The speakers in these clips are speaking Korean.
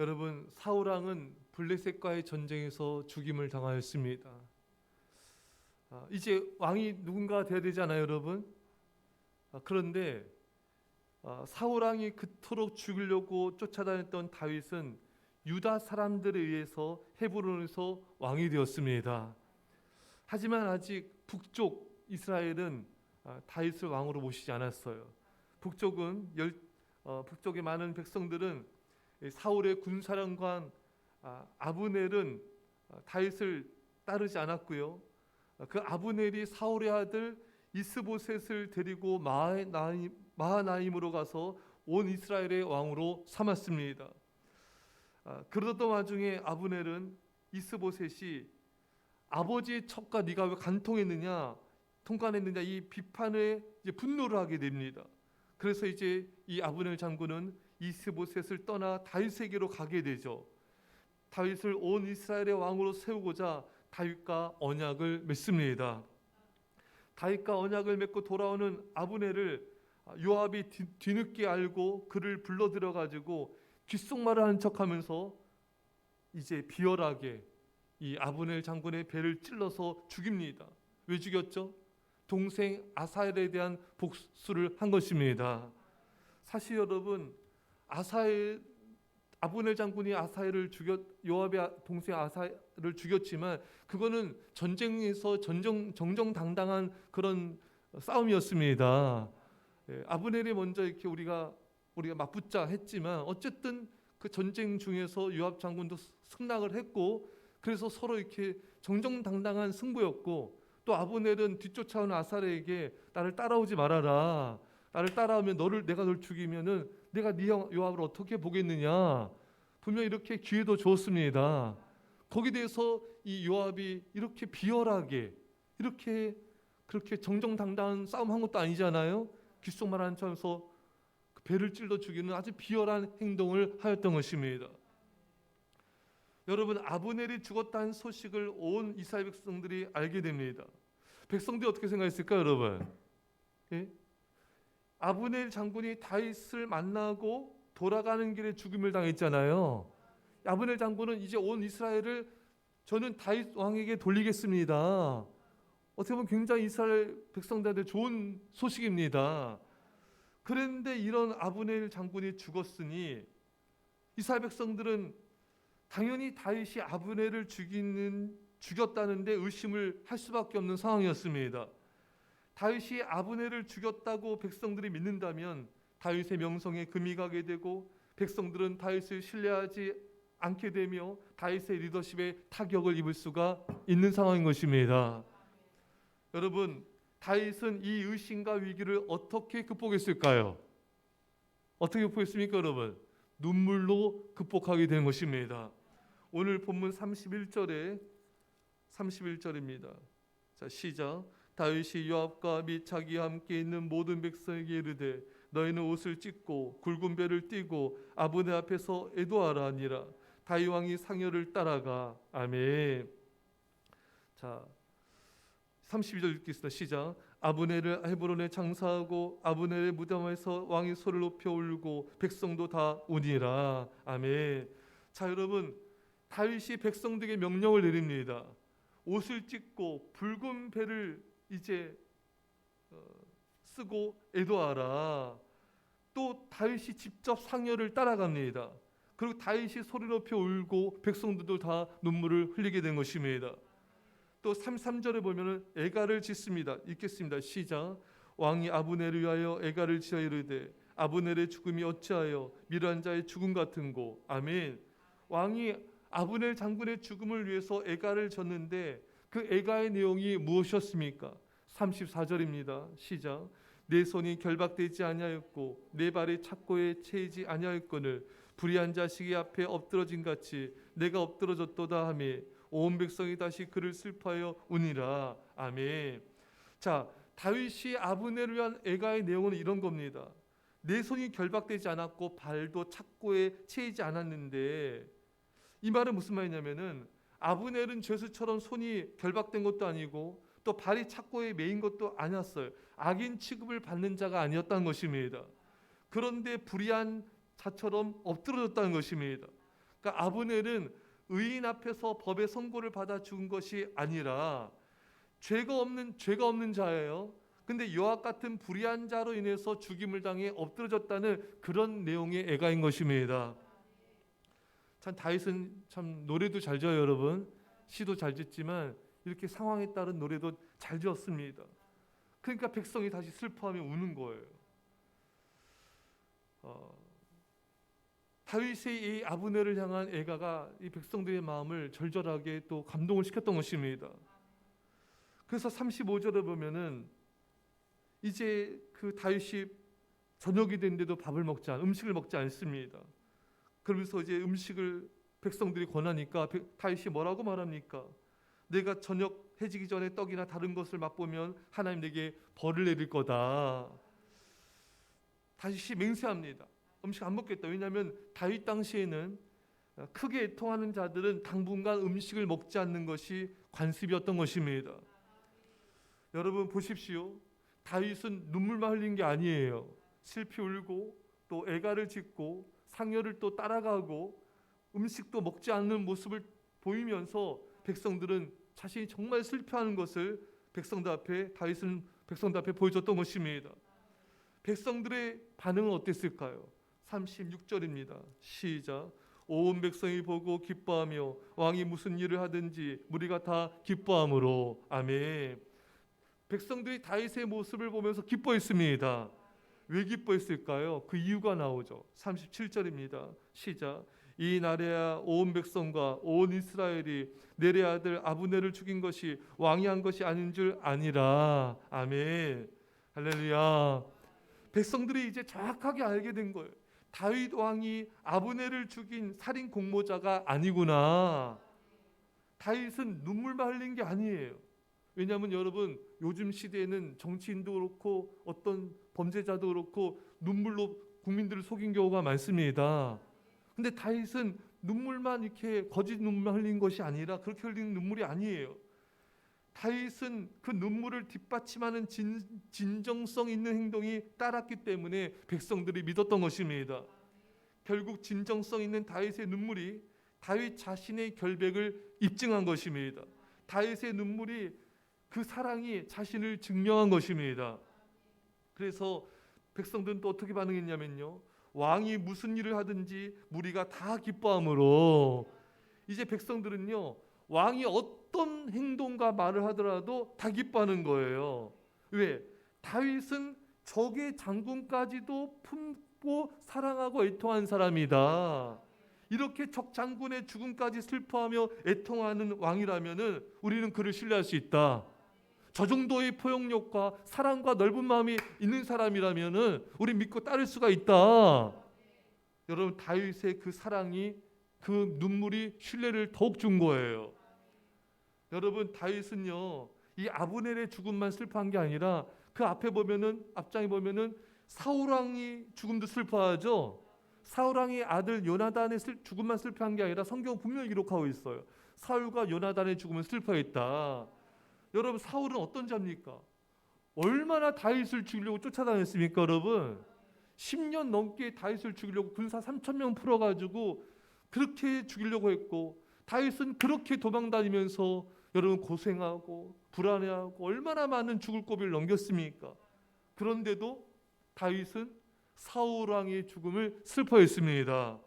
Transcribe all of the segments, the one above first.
여러분, 사울왕은 블레셋과의 전쟁에서 죽임을 당하였습니다. 이제 왕이 누군가 돼야 되잖아요, 여러분. 그런데 사울왕이 그토록 죽이려고 쫓아다녔던 다윗은 유다 사람들에 의해서 헤브론에서 왕이 되었습니다. 하지만 아직 북쪽 이스라엘은 다윗을 왕으로 모시지 않았어요. 북쪽의 많은 백성들은 사울의 군사령관 아브넬은 다윗을 따르지 않았고요. 그 아브넬이 사울의 아들 이스보셋을 데리고 마하나임으로 가서 온 이스라엘의 왕으로 삼았습니다. 그러던 와중에 아브넬은 이스보셋이 아버지의 첩과 네가 왜 통관했느냐 이 비판에 이제 분노를 하게 됩니다. 그래서 이제 이 아브넬 장군은 이스보셋을 떠나 다윗에게로 가게 되죠. 다윗을 온 이스라엘의 왕으로 세우고자 다윗과 언약을 맺습니다. 다윗과 언약을 맺고 돌아오는 아브넬을 요압이 뒤늦게 알고 그를 불러 들어가지고 귓속말을 하는 척하면서 이제 비열하게 이 아브넬 장군의 배를 찔러서 죽입니다. 왜 죽였죠? 동생 아사엘에 대한 복수를 한 것입니다. 사실 여러분, 아브넬 장군이 요압의 동생 아사엘을 죽였지만 그거는 전쟁에서 정정당당한 그런 싸움이었습니다. 아브넬이 먼저 이렇게 우리가 맞붙자 했지만 어쨌든 그 전쟁 중에서 요압 장군도 승낙을 했고 그래서 서로 이렇게 정정당당한 승부였고, 또 아브넬은 뒤쫓아오는 아사엘에게 나를 따라오지 말아라. 나를 따라오면 내가 널 죽이면은 내가 네 형 요압을 어떻게 보겠느냐. 분명 이렇게 기회도 줬습니다. 거기에 대해서 이 요압이 이렇게 비열하게 그렇게 정정당당한 싸움한 것도 아니잖아요. 귓속말 하는 척하면서 배를 찔러 죽이는 아주 비열한 행동을 하였던 것입니다. 여러분, 아브넬이 죽었다는 소식을 온 이스라엘 백성들이 알게 됩니다. 백성들이 어떻게 생각했을까요, 여러분? 예? 아브넬 장군이 다윗을 만나고 돌아가는 길에 죽임을 당했잖아요. 아브넬 장군은 이제 온 이스라엘을 저는 다윗 왕에게 돌리겠습니다. 어떻게 보면 굉장히 이스라엘 백성들한테 좋은 소식입니다. 그런데 이런 아브넬 장군이 죽었으니 이스라엘 백성들은 당연히 다윗이 아브넬을 죽였다는데 의심을 할 수밖에 없는 상황이었습니다. 다윗이 아브넬을 죽였다고 백성들이 믿는다면 다윗의 명성에 금이 가게 되고 백성들은 다윗을 신뢰하지 않게 되며 다윗의 리더십에 타격을 입을 수가 있는 상황인 것입니다. 여러분, 다윗은 이 의심과 위기를 어떻게 극복했을까요? 어떻게 극복했습니까, 여러분? 눈물로 극복하게 된 것입니다. 오늘 본문 31절입니다. 자, 시작. 다윗이 요압과 및 자기와 함께 있는 모든 백성에게 이르되 너희는 옷을 찢고 굵은 배를 띠고 아브넬 앞에서 애도하라 하니라. 다윗 왕이 상여를 따라가. 아멘. 자, 32절 읽겠습니다. 시작. 아브넬을 헤브론에 장사하고 아브넬의 무덤에서 왕이 소를 높여 울고 백성도 다 우니라. 아멘. 자, 여러분, 다윗이 백성들에게 명령을 내립니다. 옷을 찢고 붉은 배를 이제 쓰고 애도하라. 또 다윗이 직접 상여를 따라갑니다. 그리고 다윗이 소리 높여 울고 백성들도 다 눈물을 흘리게 된 것입니다. 또 33절에 보면은 애가를 짓습니다. 읽겠습니다. 시작. 왕이 아브넬을 위하여 애가를 지어 이르되 아브넬의 죽음이 어찌하여 미르한 자의 죽음 같은고. 아멘. 왕이 아브넬 장군의 죽음을 위해서 애가를 졌는데 그 애가의 내용이 무엇이었습니까? 34절입니다. 시작. 내 손이 결박되지 아니하였고 내 발이 착고에 채이지 아니하였거늘 불의한 자식이 앞에 엎드러진 같이 내가 엎드러졌도다 하며 온 백성이 다시 그를 슬퍼하여 우니라. 아멘. 자, 다윗이 아브넬을 위한 애가의 내용은 이런 겁니다. 내 손이 결박되지 않았고 발도 착고에 채이지 않았는데, 이 말은 무슨 말이냐면은 아브넬은 죄수처럼 손이 결박된 것도 아니고 또 발이 착고에 매인 것도 아니었어요. 악인 취급을 받는 자가 아니었다는 것입니다. 그런데 불의한 자처럼 엎드러졌다는 것입니다. 그러니까 아브넬은 의인 앞에서 법의 선고를 받아 죽은 것이 아니라 죄가 없는 자예요. 근데 요압 같은 불의한 자로 인해서 죽임을 당해 엎드러졌다는 그런 내용의 애가인 것입니다. 참 다윗은 참 노래도 잘 지어요, 여러분. 시도 잘 짓지만 이렇게 상황에 따른 노래도 잘 지었습니다. 그러니까 백성이 다시 슬퍼하며 우는 거예요. 다윗의 이 아브넬을 향한 애가가 이 백성들의 마음을 절절하게 또 감동을 시켰던 것입니다. 그래서 35절에 보면은 이제 그 다윗이 저녁이 됐는데도 음식을 먹지 않습니다. 그러면서 이제 음식을 백성들이 권하니까 다윗이 뭐라고 말합니까? 내가 저녁 해지기 전에 떡이나 다른 것을 맛보면 하나님 내게 벌을 내릴 거다. 다윗이 맹세합니다. 음식 안 먹겠다. 왜냐하면 다윗 당시에는 크게 애통하는 자들은 당분간 음식을 먹지 않는 것이 관습이었던 것입니다. 여러분 보십시오. 다윗은 눈물만 흘린 게 아니에요. 슬피 울고 또 애가를 짓고 상여를 또 따라가고 음식도 먹지 않는 모습을 보이면서 백성들은 자신이 정말 슬퍼하는 것을 다윗은 백성들 앞에 보여줬던 것입니다. 백성들의 반응은 어땠을까요? 36절입니다. 시작. 온 백성이 보고 기뻐하며 왕이 무슨 일을 하든지 무리가 다 기뻐함으로. 아멘. 백성들이 다윗의 모습을 보면서 기뻐했습니다. 왜 기뻐했을까요? 그 이유가 나오죠. 37절입니다. 시작. 이 나라야 온 백성과 온 이스라엘이 내레 아들 아브넬을 죽인 것이 왕이 한 것이 아닌 줄 아니라. 아멘. 할렐루야. 백성들이 이제 정확하게 알게 된 거예요. 다윗 왕이 아브넬을 죽인 살인 공모자가 아니구나. 다윗은 눈물만 흘린 게 아니에요. 왜냐하면 여러분 요즘 시대에는 정치인도 그렇고 어떤 범죄자도 그렇고 눈물로 국민들을 속인 경우가 많습니다. 근데 다윗은 눈물만 이렇게 거짓 눈물만 흘린 것이 아니라 그렇게 흘리는 눈물이 아니에요. 다윗은 그 눈물을 뒷받침하는 진정성 있는 행동이 따랐기 때문에 백성들이 믿었던 것입니다. 결국 진정성 있는 다윗의 눈물이 다윗 자신의 결백을 입증한 것입니다. 다윗의 눈물이 그 사랑이 자신을 증명한 것입니다. 그래서 백성들은 또 어떻게 반응했냐면요. 왕이 무슨 일을 하든지 무리가 다 기뻐함으로. 이제 백성들은요. 왕이 어떤 행동과 말을 하더라도 다 기뻐하는 거예요. 왜? 다윗은 적의 장군까지도 품고 사랑하고 애통한 사람이다. 이렇게 적 장군의 죽음까지 슬퍼하며 애통하는 왕이라면은 우리는 그를 신뢰할 수 있다. 저 정도의 포용력과 사랑과 넓은 마음이 있는 사람이라면은 우리 믿고 따를 수가 있다. 여러분 다윗의 그 사랑이 그 눈물이 신뢰를 더욱 준 거예요. 여러분 다윗은요 이 아브넬의 죽음만 슬퍼한 게 아니라 그 앞에 보면은 앞장에 보면은 사울 왕이 죽음도 슬퍼하죠. 사울 왕의 아들 요나단의 죽음만 슬퍼한 게 아니라 성경 분명히 기록하고 있어요. 사울과 요나단의 죽음은 슬퍼했다. 여러분 사울은 어떤 자입니까? 얼마나 다윗을 죽이려고 쫓아다녔습니까, 여러분? 10년 넘게 다윗을 죽이려고 군사 3,000명 풀어가지고 그렇게 죽이려고 했고 다윗은 그렇게 도망다니면서 여러분 고생하고 불안해하고 얼마나 많은 죽을 고비를 넘겼습니까? 그런데도 다윗은 사울 왕의 죽음을 슬퍼했습니다.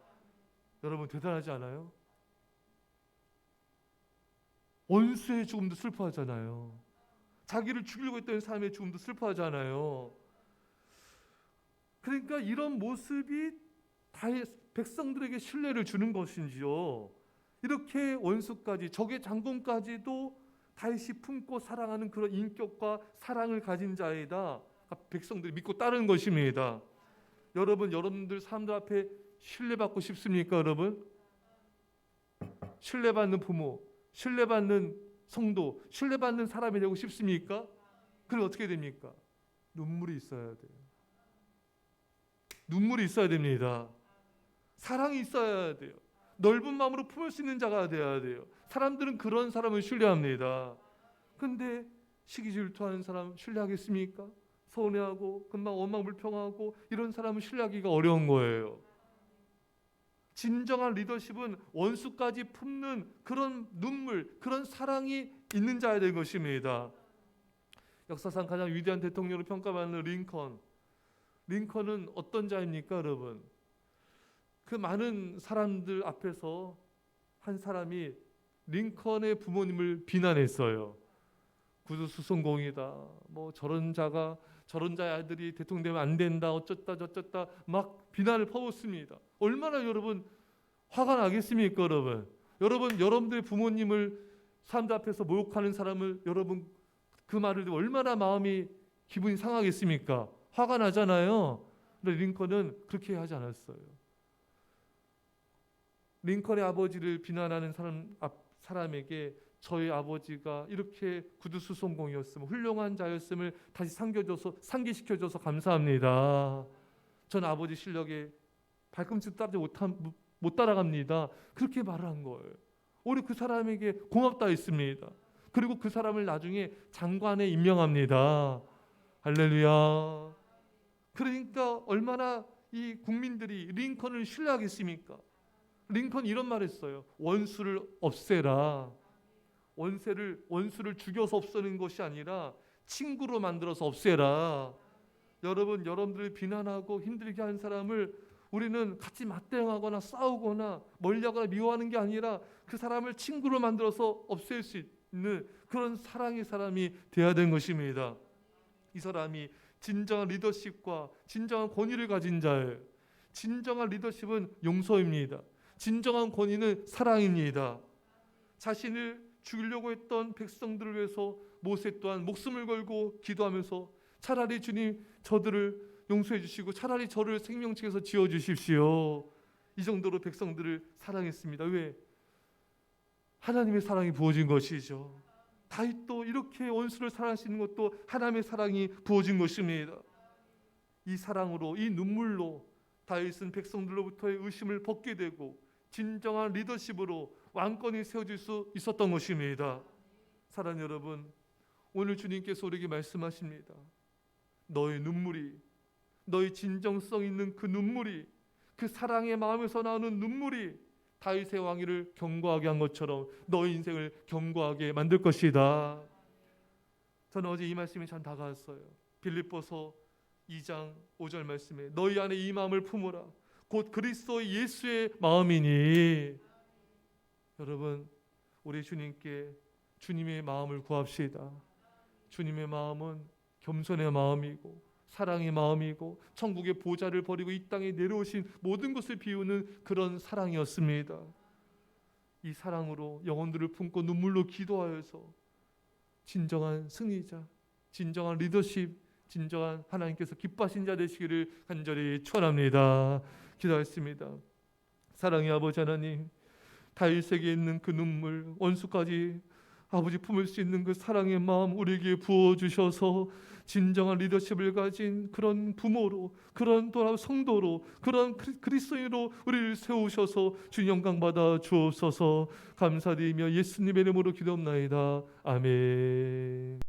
여러분 대단하지 않아요? 원수의 죽음도 슬퍼하잖아요. 자기를 죽이려고 했던 사람의 죽음도 슬퍼하잖아요. 그러니까 이런 모습이 백성들에게 신뢰를 주는 것인지요. 이렇게 원수까지 적의 장군까지도 다윗이 품고 사랑하는 그런 인격과 사랑을 가진 자이다. 백성들이 믿고 따르는 것입니다. 여러분들 사람들 앞에 신뢰받고 싶습니까, 여러분? 신뢰받는 부모, 신뢰받는 성도, 신뢰받는 사람이 되고 싶습니까? 그럼 어떻게 됩니까? 눈물이 있어야 돼요. 눈물이 있어야 됩니다. 사랑이 있어야 돼요. 넓은 마음으로 품을 수 있는 자가 되어야 돼요. 사람들은 그런 사람을 신뢰합니다. 근데 시기 질투하는 사람 신뢰하겠습니까? 서운해하고 금방 원망불평하고 이런 사람은 신뢰하기가 어려운 거예요. 진정한 리더십은 원수까지 품는 그런 눈물, 그런 사랑이 있는 자야 될 것입니다. 역사상 가장 위대한 대통령으로 평가받는 링컨은 어떤 자입니까, 여러분? 그 많은 사람들 앞에서 한 사람이 링컨의 부모님을 비난했어요. 구두수성공이다. 뭐 저런 자의 아들이 대통령 되면 안 된다. 어쩌다 저쩌다 막 비난을 퍼붓습니다. 얼마나 여러분 화가 나겠습니까, 여러분? 여러분들의 부모님을 사람들 앞에서 모욕하는 사람을 여러분 그 말을 듣고 얼마나 기분이 상하겠습니까? 화가 나잖아요. 그런데 링컨은 그렇게 하지 않았어요. 링컨의 아버지를 비난하는 사람에게 저희 아버지가 이렇게 구두수성공이었으면 훌륭한 자였음을 다시 상기시켜줘서 감사합니다. 전 아버지 실력에 발꿈치도 못 따라갑니다. 그렇게 말을 한 거예요. 우리 그 사람에게 고맙다 했습니다. 그리고 그 사람을 나중에 장관에 임명합니다. 할렐루야. 그러니까 얼마나 이 국민들이 링컨을 신뢰하겠습니까? 링컨이 이런 말 했어요. 원수를 없애라. 원수를 죽여서 없애는 것이 아니라 친구로 만들어서 없애라. 여러분들을 비난하고 힘들게 한 사람을 우리는 같이 맞대응하거나 싸우거나 멀리하거나 미워하는 게 아니라 그 사람을 친구로 만들어서 없앨 수 있는 그런 사랑의 사람이 되어야 되는 것입니다. 이 사람이 진정한 리더십과 진정한 권위를 가진 자예요. 진정한 리더십은 용서입니다. 진정한 권위는 사랑입니다. 자신을 죽이려고 했던 백성들을 위해서 모세 또한 목숨을 걸고 기도하면서 차라리 주님 저들을 용서해 주시고 차라리 저를 생명책에서 지어 주십시오. 이 정도로 백성들을 사랑했습니다. 왜? 하나님의 사랑이 부어진 것이죠. 다윗도 이렇게 원수를 사랑하시는 것도 하나님의 사랑이 부어진 것입니다. 이 사랑으로, 이 눈물로 다윗은 백성들로부터의 의심을 벗게 되고 진정한 리더십으로 왕권이 세워질 수 있었던 것입니다. 사랑하는 여러분, 오늘 주님께서 우리에게 말씀하십니다. 너의 눈물이, 너의 진정성 있는 그 눈물이, 그 사랑의 마음에서 나오는 눈물이 다윗의 왕위를 견고하게 한 것처럼 너의 인생을 견고하게 만들 것이다. 저는 어제 이 말씀이 참 다가왔어요. 빌립보서 2장 5절 말씀에 너희 안에 이 마음을 품으라. 곧 그리스도 예수의 마음이니. 여러분, 우리 주님께 주님의 마음을 구합시다. 주님의 마음은 겸손의 마음이고 사랑의 마음이고 천국의 보좌를 버리고 이 땅에 내려오신 모든 것을 비우는 그런 사랑이었습니다. 이 사랑으로 영혼들을 품고 눈물로 기도하여서 진정한 승리자, 진정한 리더십, 진정한 하나님께서 기뻐하신 자 되시기를 간절히 축원합니다. 기도하겠습니다. 사랑의 아버지 하나님, 다윗에게 있는 그 눈물, 원수까지 아버지 품을 수 있는 그 사랑의 마음 우리에게 부어주셔서 진정한 리더십을 가진 그런 부모로, 그런 또 성도로, 그런 그리스도인으로 우리를 세우셔서 주님 영광 받아 주옵소서. 감사드리며 예수님의 이름으로 기도합나이다. 아멘.